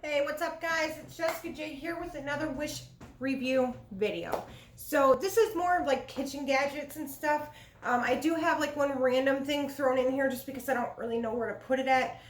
Hey, what's up guys? It's Jessica J here with another Wish review video. So this is more of like kitchen gadgets and stuff. I do have like one random thing thrown in here just because I don't really know where to put it at.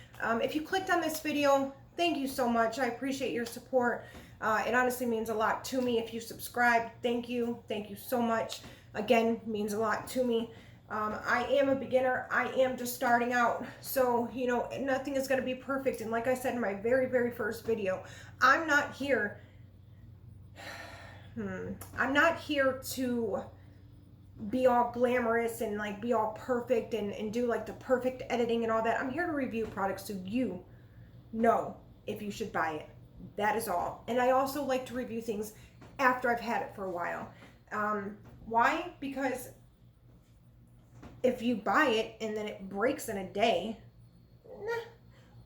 If you clicked on this video, thank you so much. I appreciate your support. It honestly means a lot to me. If you subscribe, thank you. Thank you so much. Again, means a lot to me. I am a beginner. I am just starting out. So, you know, nothing is going to be perfect. And like I said in my very first video, I'm not here. I'm not here to be all glamorous and like be all perfect and do like the perfect editing and all that. I'm here to review products so you know if you should buy it. That is all. And I also like to review things after I've had it for a while. Why? Because if you buy it and then it breaks in a day,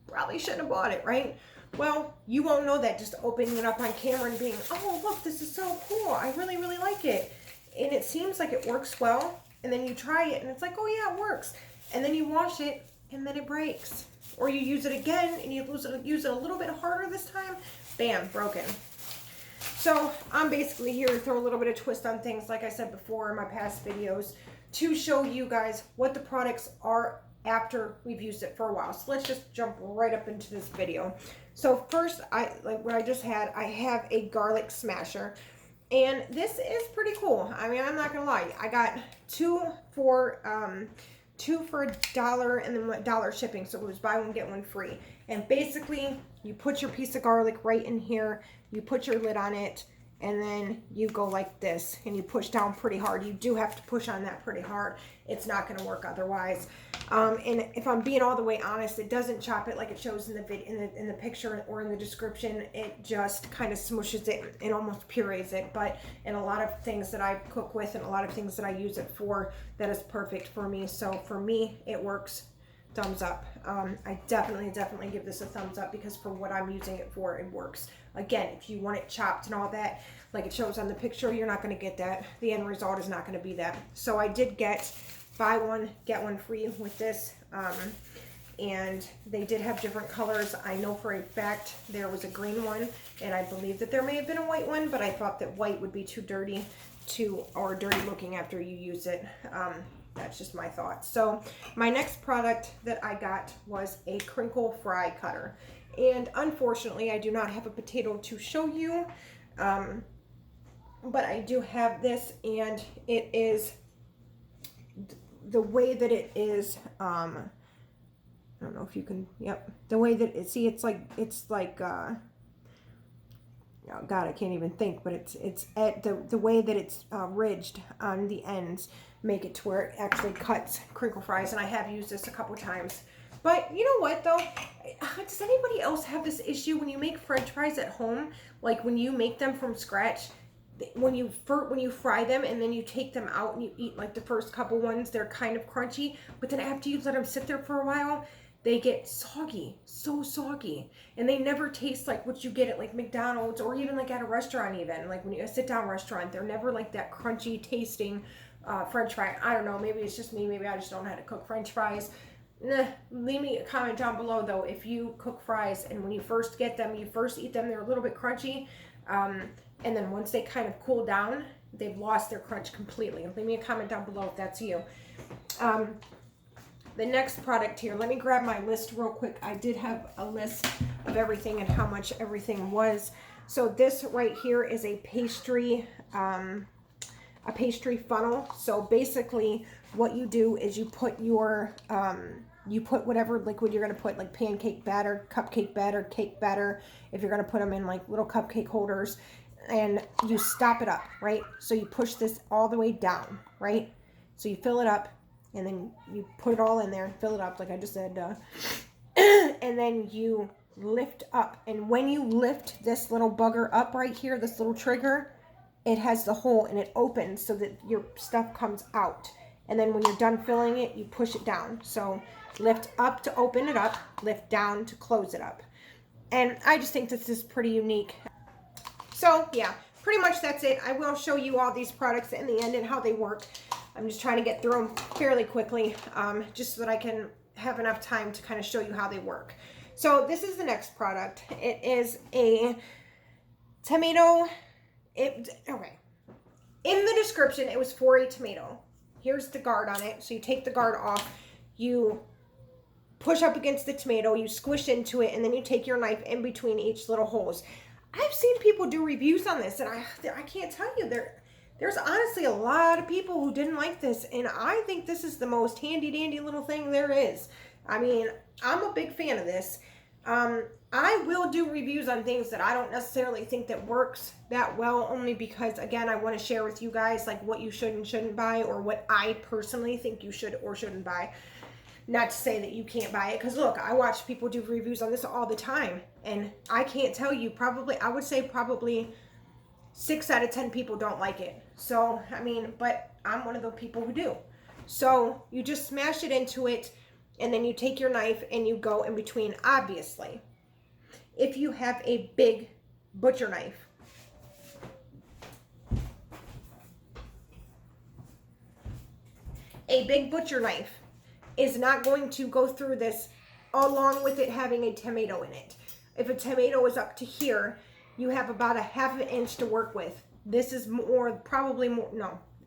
probably shouldn't have bought it, right? Well, you won't know that just opening it up on camera and being, oh, look, this is so cool. I really like it. And it seems like it works well. And then you try it and it's like, oh yeah, it works. And then you wash it and then it breaks. Or you use it again and you use it a little bit harder this time. Bam, broken. So I'm basically here to throw a little bit of twist on things, like I said before in my past videos, to show you guys what the products are after we've used it for a while. So let's just jump right up into this video. So first, like what I just had, I have a garlic smasher. And this is pretty cool. I mean, I'm not gonna lie. I got two for $1 and then $1 shipping. So it was buy one, get one free. And basically, you put your piece of garlic right in here. You put your lid on it. And then you go like this and you push down pretty hard. You do have to push on that pretty hard. It's not going to work otherwise. And if I'm being all the way honest, it doesn't chop it like it shows in the in the picture or in the description. It just kind of smushes it and almost purees it. But in a lot of things that I cook with and a lot of things that I use it for, that is perfect for me. So for me, it works. Thumbs up. I definitely give this a thumbs up because for what I'm using it for, it works. Again, if you want it chopped and all that, like it shows on the picture, you're not going to get that. The end result is not going to be that. So I did get buy one, get one free with this. And they did have different colors. I know for a fact there was a green one, and I believe that there may have been a white one, but I thought that white would be too dirty or dirty looking after you use it. That's just my thoughts. So my next product that I got was a crinkle fry cutter. And unfortunately, I do not have a potato to show you. But I do have this, and it is the way that it is. I don't know if you can, yep. The way that it, see, it's like, oh God, I can't even think, but it's at the way that it's ridged on the ends make it to where it actually cuts crinkle fries. And I have used this a couple times. But you know what though? Does anybody else have this issue when you make French fries at home? Like when you make them from scratch, when you fry them and then you take them out and you eat like the first couple ones, they're kind of crunchy. But then after you let them sit there for a while, they get soggy, so soggy. And they never taste like what you get at like McDonald's or even like at a restaurant even. Like when you a sit-down restaurant, they're never like that crunchy tasting French fry. I don't know, maybe it's just me. Maybe I just don't know how to cook French fries. Leave me a comment down below though if you cook fries and when you first get them, you first eat them, they're a little bit crunchy. And then once they kind of cool down, they've lost their crunch completely. Leave me a comment down below if that's you. The next product here, let me grab my list real quick. I did have a list of everything and how much everything was. So this right here is a pastry funnel. So basically what you do is you put your you put whatever liquid you're going to put, like pancake batter, cupcake batter, cake batter, if you're going to put them in like little cupcake holders, and you stop it up, right? So you push this all the way down, right? So you fill it up and then you put it all in there and fill it up like I just said, and then you lift up. And when you lift this little bugger up right here, this little trigger, it has the hole and it opens so that your stuff comes out. And then when you're done filling it, you push it down. So lift up to open it up, lift down to close it up. And I just think this is pretty unique. So yeah, pretty much that's it. I will show you all these products in the end and how they work. I'm just trying to get through them fairly quickly, just so that I can have enough time to kind of show you how they work. So this is the next product. It is a tomato. Okay. In the description, it was for a tomato. Here's the guard on it. So you take the guard off, you push up against the tomato, you squish into it, and then you take your knife in between each little holes. I've seen people do reviews on this, and I can't tell you, there's honestly a lot of people who didn't like this, and I think this is the most handy dandy little thing there is. I mean, I'm a big fan of this. I will do reviews on things that I don't necessarily think that works that well, only because, again, I want to share with you guys like what you should and shouldn't buy, or what I personally think you should or shouldn't buy. Not to say that you can't buy it, because look, I watch people do reviews on this all the time, and I can't tell you, I would say probably 6 out of 10 people don't like it. So, I mean, but I'm one of the people who do. So you just smash it into it, and then you take your knife and you go in between. Obviously, if you have a big butcher knife, is not going to go through this along with it having a tomato in it. If a tomato is up to here, you have about a 1/2 inch to work with. This is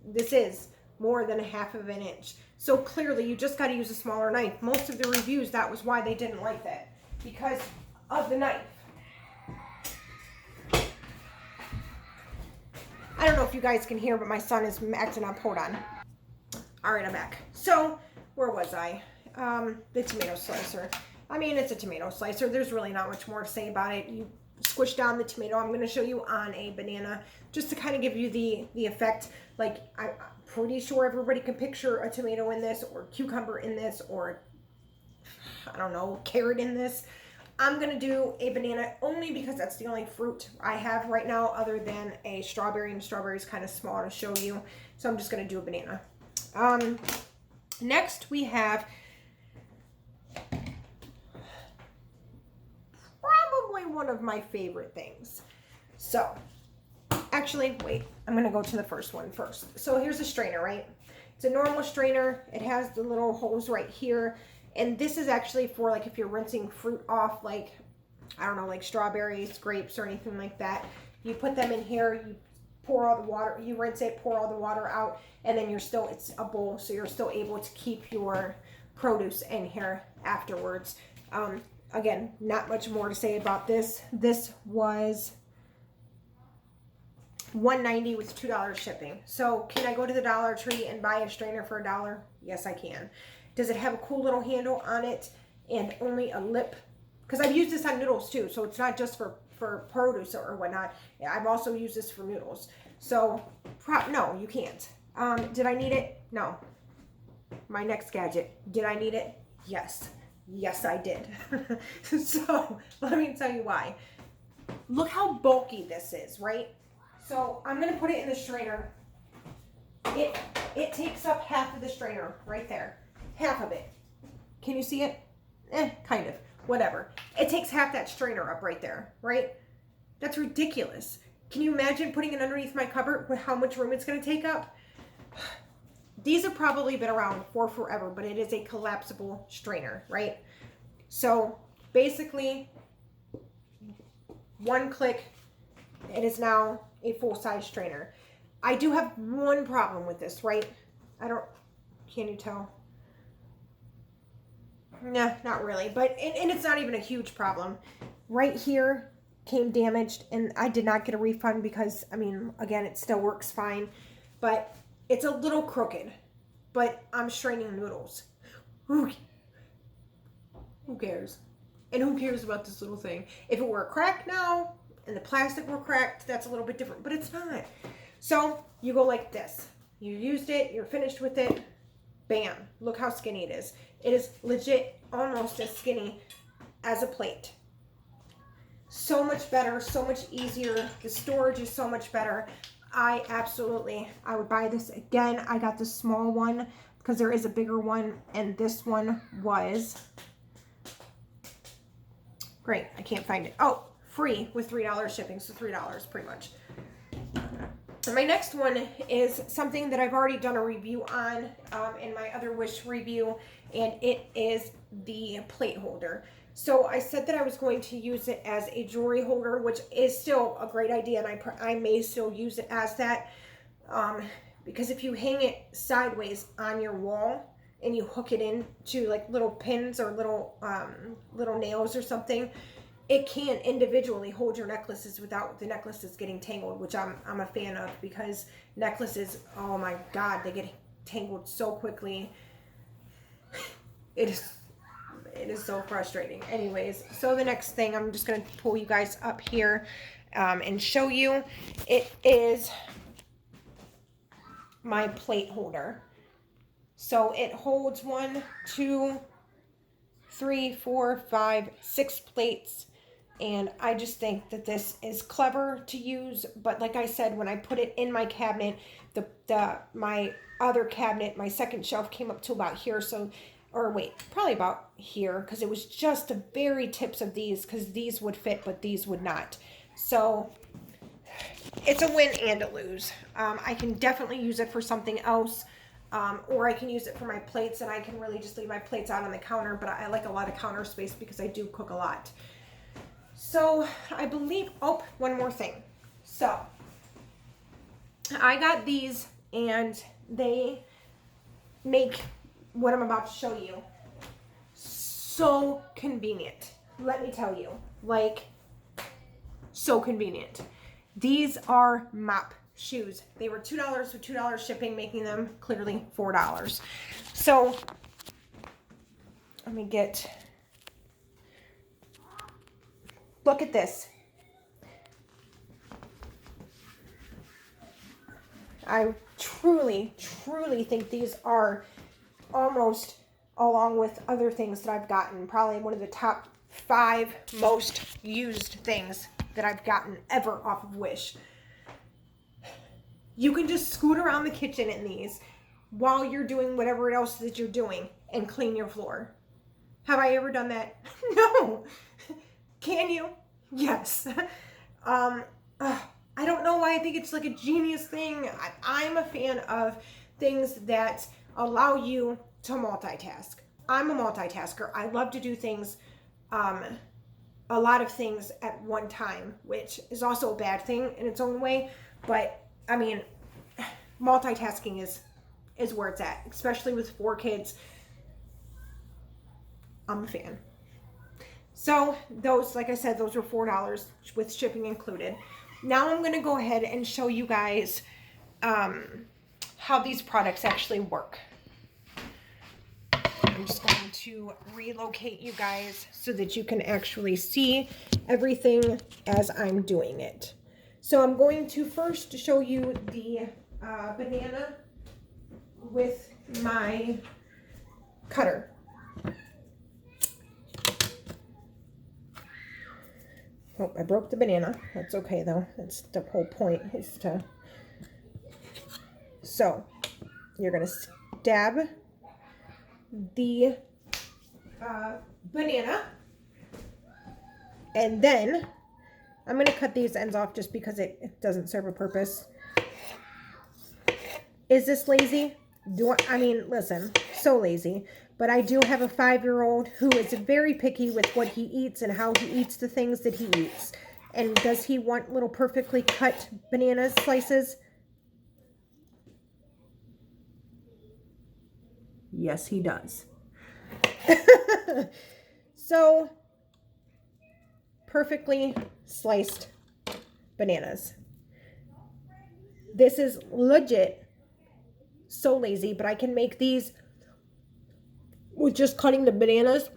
this is more than a 1/2 inch. So clearly you just got to use a smaller knife. Most of the reviews, that was why they didn't like that, because of the knife. I don't know if you guys can hear, but my son is acting up. Hold on. All right, I'm back. So where was I? The tomato slicer. I mean, it's a tomato slicer. There's really not much more to say about it. You squish down the tomato. I'm going to show you on a banana just to kind of give you the effect. Like, I'm pretty sure everybody can picture a tomato in this, or cucumber in this, or I don't know, carrot in this. I'm going to do a banana only because that's the only fruit I have right now other than a strawberry, and strawberry is kind of small to show you. So I'm just going to do a banana. Next we have probably one of my favorite things. So actually, wait, I'm going to go to the first one first. So here's a strainer, right? It's a normal strainer. It has the little holes right here. And this is actually for like if you're rinsing fruit off, like, I don't know, like strawberries, grapes, or anything like that. You put them in here, you pour all the water, you rinse it, pour all the water out, and then it's a bowl, so you're still able to keep your produce in here afterwards. Again, not much more to say about this. This was $1.90 with $2 shipping. So can I go to the Dollar Tree and buy a strainer for $1? Yes, I can. Does it have a cool little handle on it and only a lip? Because I've used this on noodles too, so it's not just for produce or whatnot. I've also used this for noodles. So, no, you can't. Did I need it? No. My next gadget. Did I need it? Yes. Yes, I did. So, let me tell you why. Look how bulky this is, right? So, I'm going to put it in the strainer. It takes up half of the strainer right there. Half of it. Can you see it? Kind of. Whatever. It takes half that strainer up right there, right? That's ridiculous. Can you imagine putting it underneath my cupboard with how much room it's going to take up? These have probably been around for forever, but it is a collapsible strainer, right? So basically, one click, it is now a full-size strainer. I do have one problem with this, right? Can you tell? Nah, not really, but, and it's not even a huge problem. Right here came damaged, and I did not get a refund because, I mean, again, it still works fine, but it's a little crooked, but I'm straining noodles. Who cares? And who cares about this little thing? If it were cracked now, and the plastic were cracked, that's a little bit different, but it's not. So, you go like this. You used it, you're finished with it, bam. Look how skinny it is. It is legit almost as skinny as a plate. So much better, so much easier. The storage is so much better. I would buy this again. I got the small one because there is a bigger one, and this one was great. I can't find it. Oh, free with $3 shipping, so $3 pretty much. And my next one is something that I've already done a review on in my other Wish review, and it is the plate holder. So I said that I was going to use it as a jewelry holder, which is still a great idea, and I may still use it as that. Because if you hang it sideways on your wall and you hook it into like little pins or little nails or something, it can individually hold your necklaces without the necklaces getting tangled, which I'm a fan of, because necklaces, oh my God, they get tangled so quickly. It is so frustrating. Anyways, so the next thing, I'm just going to pull you guys up here and show you. It is my plate holder. So it holds 1, 2, 3, 4, 5, 6 plates. And I just think that this is clever to use. But like I said, when I put it in my cabinet, my other cabinet, my second shelf came up to about here. So, or wait, probably about here, because it was just the very tips of these, because these would fit, but these would not. So it's a win and a lose. I can definitely use it for something else, or I can use it for my plates, and I can really just leave my plates out on the counter, but I like a lot of counter space because I do cook a lot. So I believe, oh, one more thing. So I got these, and they make what I'm about to show you so convenient. Let me tell you, like, so convenient. These are mop shoes. They were $2 with $2 shipping, making them clearly $4. So let me look at this. I truly, truly think these are almost, along with other things that I've gotten, probably one of the top 5 most used things that I've gotten ever off of Wish. You can just scoot around the kitchen in these while you're doing whatever else that you're doing and clean your floor. Have I ever done that? No. Can you? Yes. I don't know why I think it's like a genius thing. I'm a fan of things that allow you to multitask. I'm a multitasker. I love to do things, a lot of things at one time, which is also a bad thing in its own way. But I mean, multitasking is where it's at, especially with 4 kids. I'm a fan. So those, like I said, those were $4 with shipping included. Now I'm going to go ahead and show you guys how these products actually work. I'm just going to relocate you guys so that you can actually see everything as I'm doing it. So I'm going to first show you the banana with my cutter. Oh, I broke the banana. That's okay though. That's the whole point, is to... So you're going to stab the banana, and then I'm going to cut these ends off just because it doesn't serve a purpose. Is this lazy? I mean, listen, so lazy. But I do have a 5-year-old who is very picky with what he eats and how he eats the things that he eats. And does he want little perfectly cut banana slices? Yes, he does. So, perfectly sliced bananas. This is legit so lazy, but I can make these with just cutting the bananas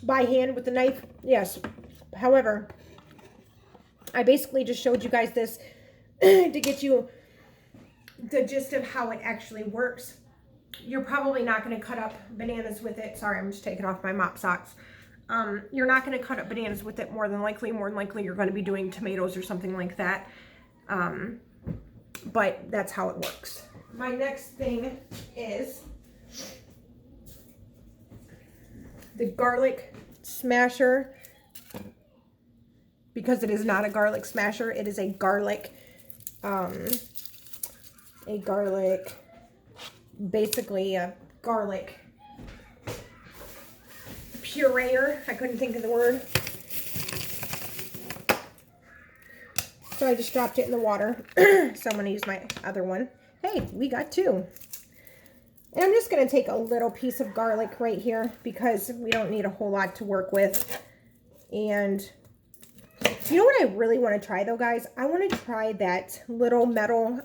by hand with the knife. Yes. However, I basically just showed you guys this to get you the gist of how it actually works. You're probably not going to cut up bananas with it. Sorry, I'm just taking off my mop socks. You're not going to cut up bananas with it more than likely. More than likely, you're going to be doing tomatoes or something like that. But that's how it works. My next thing is the garlic smasher. Because it is not a garlic smasher, it is a garlic, basically a garlic pureer. I couldn't think of the word. So I just dropped it in the water. So I'm going to use my other one. Hey, we got two. And I'm just going to take a little piece of garlic right here because we don't need a whole lot to work with. And you know what I really want to try though, guys? I want to try that little metal,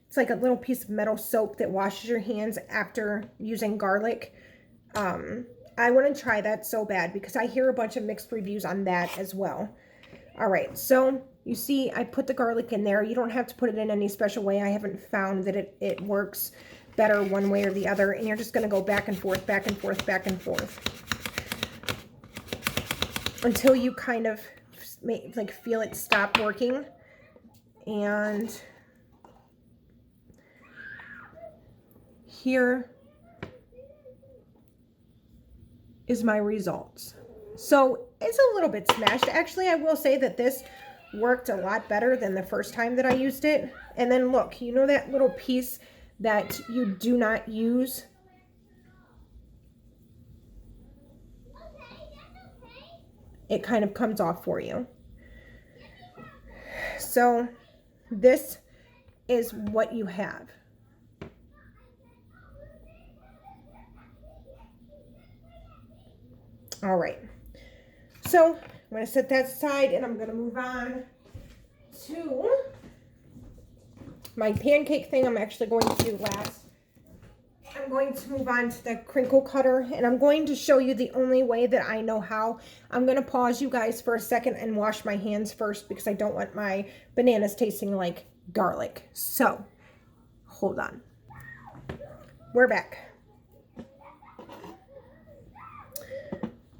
it's like a little piece of metal soap that washes your hands after using garlic. I want to try that so bad because I hear a bunch of mixed reviews on that as well. All right, so you see I put the garlic in there. You don't have to put it in any special way. I haven't found that it works better one way or the other. And you're just going to go back and forth, back and forth, back and forth until you kind of like feel it stop working. And here is my results. So it's a little bit smashed. Actually, I will say that this worked a lot better than the first time that I used it. And then look, you know that little piece that you do not use? It kind of comes off for you. So this is what you have. All right. So I'm going to set that aside and I'm going to move on to my pancake thing. I'm actually going to do last. I'm going to move on to the crinkle cutter and I'm going to show you the only way that I know how. I'm going to pause you guys for a second and wash my hands first because I don't want my bananas tasting like garlic. So hold on. We're back.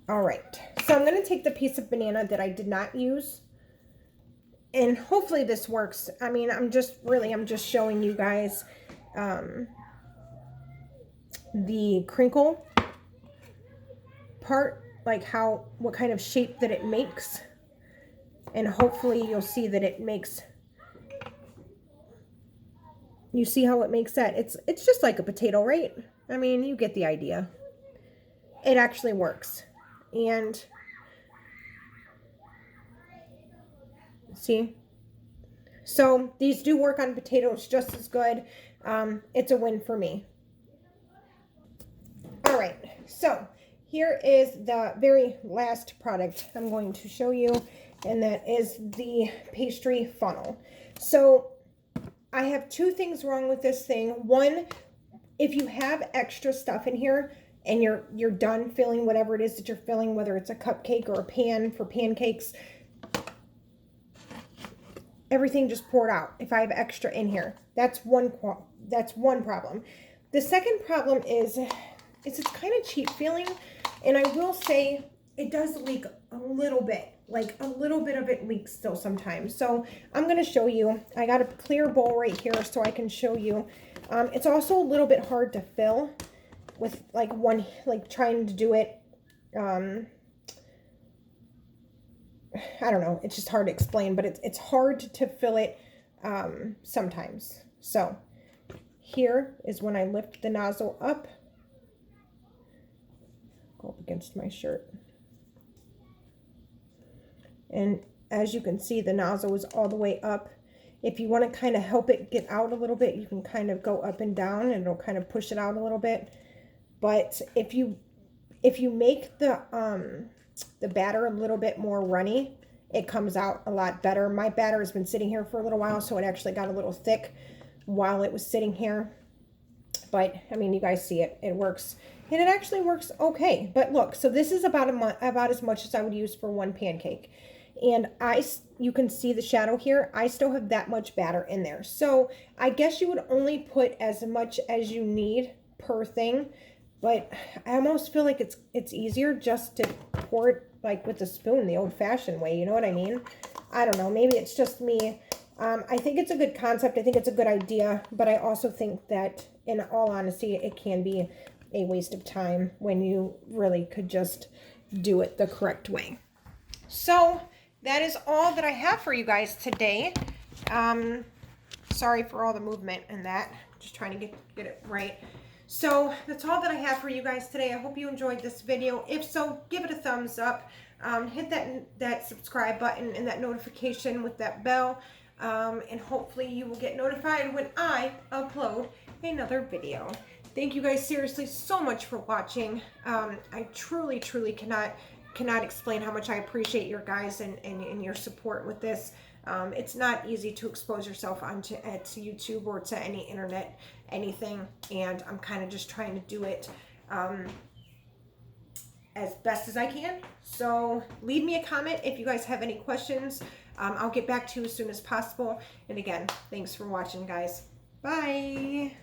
All right. So I'm going to take the piece of banana that I did not use. And hopefully this works. I mean, I'm just showing you guys the crinkle part, like what kind of shape that it makes. And hopefully you'll see that it makes, you see how it makes that? It's just like a potato, right? I mean, you get the idea. It actually works. And see, so these do work on potatoes just as good. It's a win for me. All right, so here is the very last product I'm going to show you, and that is the pastry funnel. So I have two things wrong with this thing. One, if you have extra stuff in here and you're done filling whatever it is that you're filling, whether it's a cupcake or a pan for pancakes, everything just poured out. If I have extra in here, that's one problem. The second problem is it's kind of cheap feeling, and I will say it does leak a little bit. Like a little bit of it leaks still sometimes. So I'm going to show you. I got a clear bowl right here so I can show you. It's also a little bit hard to fill with trying to do it. I don't know. It's just hard to explain, but it's hard to fill it sometimes. So here is when I lift the nozzle up. Go up against my shirt. And as you can see, the nozzle is all the way up. If you want to kind of help it get out a little bit, you can kind of go up and down and it'll kind of push it out a little bit. But if you make the batter a little bit more runny, it comes out a lot better. My batter has been sitting here for a little while, so it actually got a little thick while it was sitting here. But I mean, you guys see it works, and it actually works okay. But look, so this is about as much as I would use for one pancake. And you can see the shadow here. I still have that much batter in there. So I guess you would only put as much as you need per thing. But I almost feel like it's easier just to pour it like with a spoon, the old-fashioned way. You know what I mean? I don't know. Maybe it's just me. I think it's a good concept. I think it's a good idea. But I also think that, in all honesty, it can be a waste of time when you really could just do it the correct way. So that is all that I have for you guys today. Sorry for all the movement and that. Just trying to get it right. So that's all that I have for you guys today. I hope you enjoyed this video. If so, give it a thumbs up. Hit that subscribe button and that notification with that bell. And hopefully you will get notified when I upload another video. Thank you guys seriously so much for watching. I truly cannot explain how much I appreciate your guys and your support with this. It's not easy to expose yourself onto YouTube or to any internet anything, and I'm kind of just trying to do it as best as I can. So leave me a comment if you guys have any questions. I'll get back to you as soon as possible. And again, thanks for watching, guys. Bye.